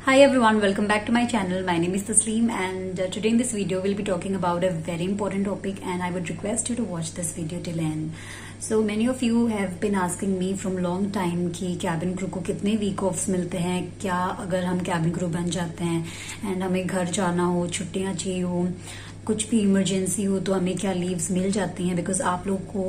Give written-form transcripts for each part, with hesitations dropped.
Hi everyone, welcome back to my channel. My name is Tasleem and today in this video we'll be talking about a very important topic and I would request you to watch this video till end. So many of you have been asking me from long time कि cabin crew को कितने week offs मिलते हैं, क्या अगर हम cabin crew बन जाते हैं and हमें घर जाना हो, छुट्टियां चाहिए हो, कुछ भी इमरजेंसी हो तो हमें क्या लीव्स मिल जाती हैं। बिकॉज आप लोग को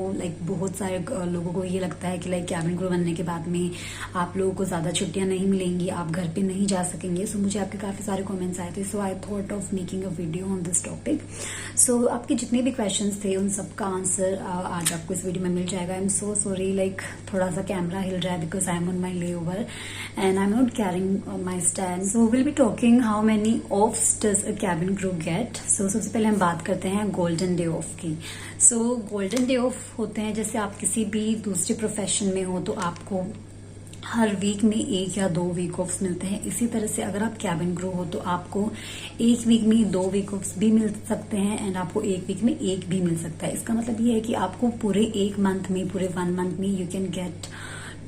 बहुत सारे लोगों को ये लगता है कि कैबिन क्रू बनने के बाद में आप लोगों को ज्यादा छुट्टियां नहीं मिलेंगी, आप घर पे नहीं जा सकेंगे। सो मुझे आपके काफी सारे कमेंट्स आए थे, so I thought of making a video on this topic. So आपके जितने भी क्वेश्चंस थे उन सबका आंसर आज आपको इस वीडियो में मिल जाएगा। आई एम सो सॉरी, थोड़ा सा कैमरा हिल रहा है because I am on my layover and I am not carrying my stand. So will be talking how many offs does a cabin crew get. So सबसे पहले हम बात करते हैं गोल्डन डे ऑफ की। सो गोल्डन डे ऑफ होते हैं जैसे आप किसी भी दूसरे प्रोफेशन में हो तो आपको हर वीक में 1 या 2 वीक ऑफ्स मिलते हैं। इसी तरह से अगर आप कैबिन क्रू हो तो आपको 1 वीक में 2 वीक ऑफ्स भी मिल सकते हैं एंड आपको 1 वीक में 1 भी मिल सकता है। इसका मतलब ये है कि आपको पूरे 1 मंथ में, पूरे 1 मंथ में यू कैन गेट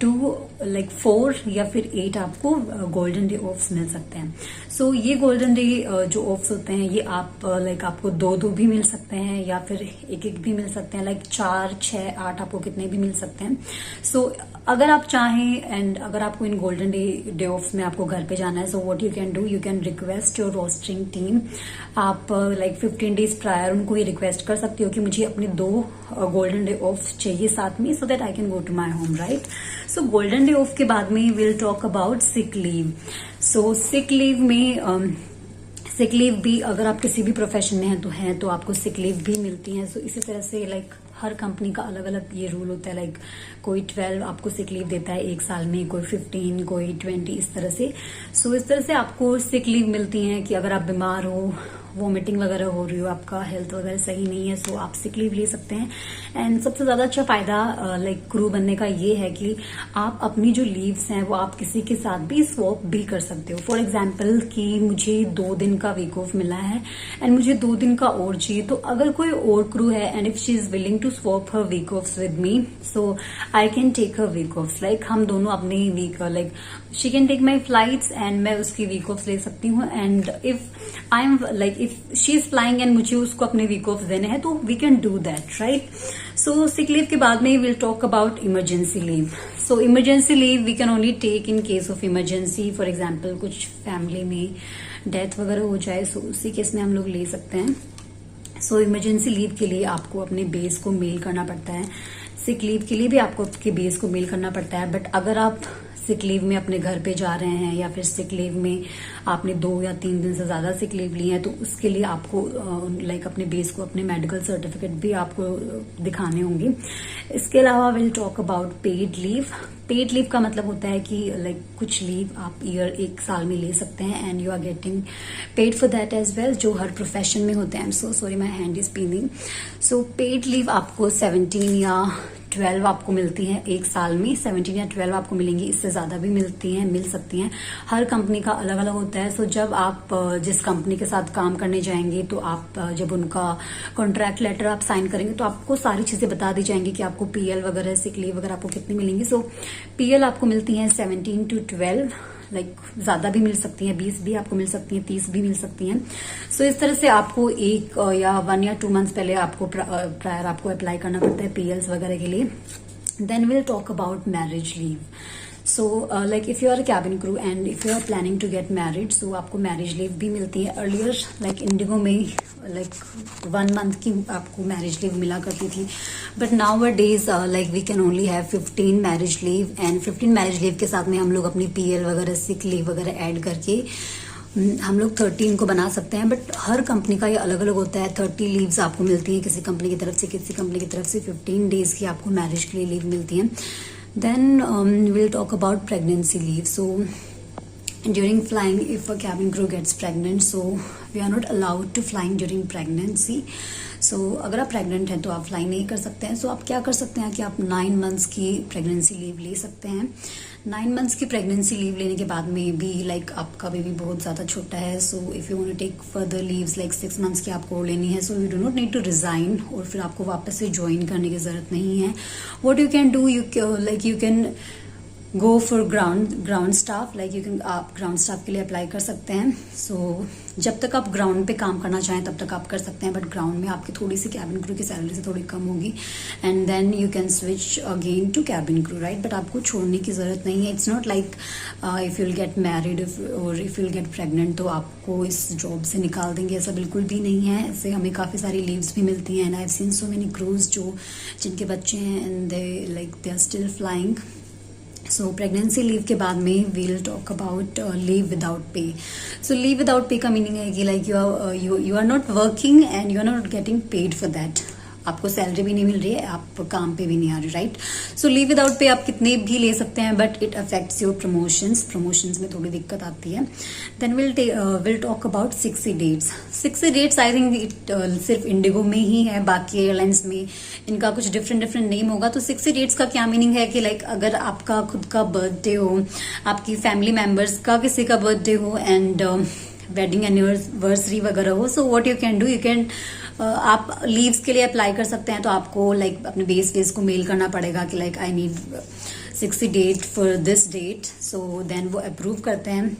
4 या फिर 8 आपको गोल्डन डे ऑफ्स मिल सकते हैं। सो ये गोल्डन डे जो ऑफ्स होते हैं ये आप आपको 2 भी मिल सकते हैं या फिर 1 भी मिल सकते हैं। 4, 6, 8 आपको कितने भी मिल सकते हैं। सो अगर आप चाहें एंड अगर आपको इन गोल्डन डे ऑफ्स में आपको घर पे जाना है, so what you can do, you can request your rostering team. आप 15 डेज प्रायर उनको ये रिक्वेस्ट कर सकते हो कि मुझे अपने 2 गोल्डन डे ऑफ चाहिए साथ में, so that I can go to my home, right. So golden day off के बाद में will talk about sick leave. So sick leave में सिक लीव भी अगर आप किसी भी प्रोफेशन में हैं तो आपको सिक लीव भी मिलती है। सो इसी तरह से हर कंपनी का अलग अलग ये रूल होता है। कोई 12 आपको सिक लीव देता है 1 साल में, कोई 15, कोई 20, इस तरह से। सो इस तरह से आपको सिक लीव मिलती है कि अगर आप बीमार हो, वोमिटिंग वगैरह हो रही हो, आपका हेल्थ वगैरह सही नहीं है, सो आप सिक लीव ले सकते हैं। एंड सबसे ज्यादा अच्छा फायदा क्रू बनने का ये है कि आप अपनी जो लीव्स हैं वो आप किसी के साथ भी स्वॉप भी कर सकते हो। फॉर एग्जाम्पल कि मुझे 2 दिन का वीक ऑफ मिला है एंड मुझे 2 दिन का और चाहिए, तो अगर कोई और क्रू है and if she is willing to swap her week offs with me, so I can take her week offs. हम दोनों अपनी week she can take my flights and मैं उसकी वीक ऑफ्स ले सकती हूँ। And if I am if she is flying and मुझे उसको अपने वीक ऑफ देने हैं तो we can do that, right. So sick leave के बाद में will talk about emergency leave. So emergency leave we can only take in case of emergency. For example कुछ फैमिली में डेथ वगैरह हो जाए, सो उसी केस में हम लोग ले सकते हैं। सो इमरजेंसी लीव के लिए आपको अपने बेस को मेल करना पड़ता है। सिक लीव के लिए भी आपको आपके बेस को मेल करना पड़ता है। बट अगर आप सिक लीव में अपने घर पे जा रहे हैं या फिर सिक लीव में आपने 2 या 3 दिन से ज्यादा सिक लीव ली है तो उसके लिए आपको अपने बेस को अपने मेडिकल सर्टिफिकेट भी आपको दिखाने होंगे। इसके अलावा will talk about paid leave. Paid leave का मतलब होता है कि कुछ लीव आप 1 साल में ले सकते हैं and you are getting paid for that as well, जो हर प्रोफेशन में होते हैं। I am so sorry, my hand is paining. So paid leave आपको 17 या 12 आपको मिलती हैं 1 साल में। 17 या 12 आपको मिलेंगी, इससे ज्यादा भी मिल सकती हैं। हर कंपनी का अलग अलग होता है। सो जब आप जिस कंपनी के साथ काम करने जाएंगे तो आप जब उनका कॉन्ट्रैक्ट लेटर आप साइन करेंगे तो आपको सारी चीजें बता दी जाएंगी कि आपको पीएल वगैरह, सिक लीव वगैरह आपको कितनी मिलेंगी। सो पीएल आपको मिलती है 17 to 12, ज्यादा भी मिल सकती हैं, 20 भी आपको मिल सकती हैं, 30 भी मिल सकती हैं। सो इस तरह से आपको 1 या 2 मंथ्स पहले आपको प्रायर आपको अप्लाई करना पड़ता है पीएल्स वगैरह के लिए। Then will talk about marriage leave. So if you are cabin crew and if you are planning to get married, so आपको मैरिज लीव भी मिलती है। अर्लियर इंडिगो में 1 मंथ की आपको मैरिज लीव मिला करती थी, but nowadays we can only have 15 marriage leave and 15 marriage leave के साथ में हम लोग अपनी पीएल वगैरह, सिक लीव वगैरह ऐड करके हम लोग 13 को बना सकते हैं। बट हर कंपनी का ये अलग अलग होता है। 30 लीव्स आपको मिलती हैं किसी कंपनी की तरफ से, किसी कंपनी की तरफ से 15 डेज की आपको मैरिज के लिए लीव मिलती है। Then we'll talk about pregnancy leave. So during flying, if a cabin crew gets pregnant, so we are not allowed to flying during pregnancy. So अगर आप प्रेग्नेंट हैं तो आप फ्लाई नहीं कर सकते हैं। सो आप क्या कर सकते हैं कि आप 9 मंथ्स की प्रेगनेंसी लीव ले सकते हैं। 9 मंथ्स की प्रेगनेंसी लीव लेने के बाद में भी आपका बेबी बहुत ज्यादा छोटा है, so if you want to take further leaves 6 months की आपको लेनी है, so you do not need to resign और फिर आपको वापस से ज्वाइन करने की जरूरत नहीं है। What you can do, you can go for ground staff, like you can, आप ग्राउंड स्टाफ के लिए अप्लाई कर सकते हैं. सो जब तक आप ग्राउंड पे काम करना चाहें तब तक आप कर सकते हैं, बट ग्राउंड में आपकी थोड़ी सी कैबिन क्रू की सैलरी से थोड़ी कम होगी, and then you can switch again to cabin crew, right. But आपको छोड़ने की जरूरत नहीं है. It's not like if you'll get married और इफ यूल गेट प्रेग्नेंट तो आपको इस जॉब से निकाल देंगे, ऐसा बिल्कुल भी नहीं है. ऐसे हमें काफी सारी लीव्स भी मिलती हैं, and I have seen so many crews जिनके बच्चे हैं and they are still flying. So pregnancy leave के बाद में we'll talk about leave without pay. So leave without pay का मीनिंग है कि like you are not working and you are not getting paid for that. आपको salary भी नहीं मिल रही है, आप काम पे भी नहीं आ रही, राइट. सो लीव विदाउट पे आप कितने भी ले सकते हैं, but it affects your promotions में थोड़ी दिक्कत आती है. Then will talk about 60 dates. 60 dates I think it सिर्फ इंडिगो में ही है, बाकी एयरलाइंस में इनका कुछ डिफरेंट नेम होगा. तो 60 डेट्स का क्या मीनिंग है कि लाइक अगर आपका खुद का बर्थडे हो, आपकी फैमिली मेंबर्स का किसी का बर्थडे हो, एंड वेडिंग एनिवर्सरी वगैरह हो, so what you can do, आप लीव्स के लिए अप्लाई कर सकते हैं. तो आपको लाइक अपने बेस को मेल करना पड़ेगा कि like I need 60 date for this date. So then वो अप्रूव करते हैं.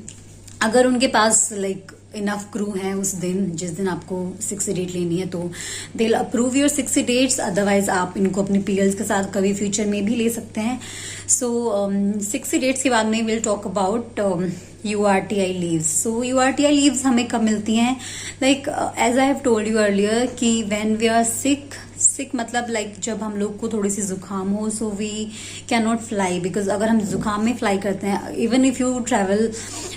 अगर उनके पास लाइक इनफ क्रू है उस दिन जिस दिन आपको 60 डेट लेनी है, तो they will approve your 60 dates. Otherwise आप इनको अपने पीएल्स के साथ कभी फ्यूचर में भी ले सकते हैं. सो 60 डेट्स के बाद में will talk about URTI leaves. So URTI leaves हमें कब मिलती हैं, like as I have told you earlier कि व्हेन वी आर सिक मतलब लाइक जब हम लोग को थोड़ी सी जुकाम हो, so we can not fly, because अगर हम जुकाम में फ्लाई करते हैं, even if you travel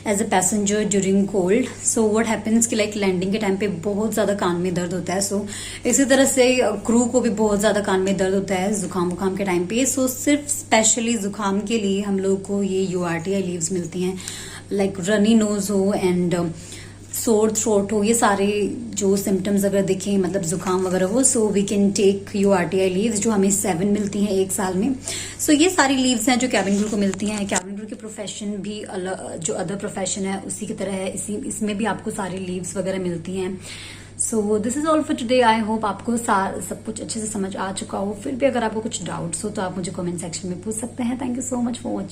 as a passenger during cold, so what happens कि लाइक लैंडिंग के टाइम पे बहुत ज्यादा कान में दर्द होता है. सो इसी तरह से क्रू को भी बहुत ज्यादा कान में दर्द होता है जुकाम के टाइम पे. सो सिर्फ स्पेशली जुकाम के लिए हम लोग को ये URTI लीव्स मिलती हैं. लाइक रनी नोज हो एंड सोर थ्रोट हो, ये सारे जो सिम्टम्स अगर दिखें, मतलब जुकाम वगैरह हो, so we can take URTI leaves, जो हमें 7 मिलती हैं एक साल में. सो ये सारी लीव्स हैं जो कैबिन क्रू को मिलती हैं. कैबिन क्रू की प्रोफेशन भी अलग, जो अदर प्रोफेशन है उसी की तरह है, इसमें भी आपको सारी लीव्स वगैरह मिलती हैं. So this is all for today. I hope आपको सब कुछ अच्छे से समझ आ चुका हो. फिर भी अगर आपको कुछ डाउट्स हो तो आप मुझे कमेंट सेक्शन में पूछ सकते हैं. Thank you so much for watching.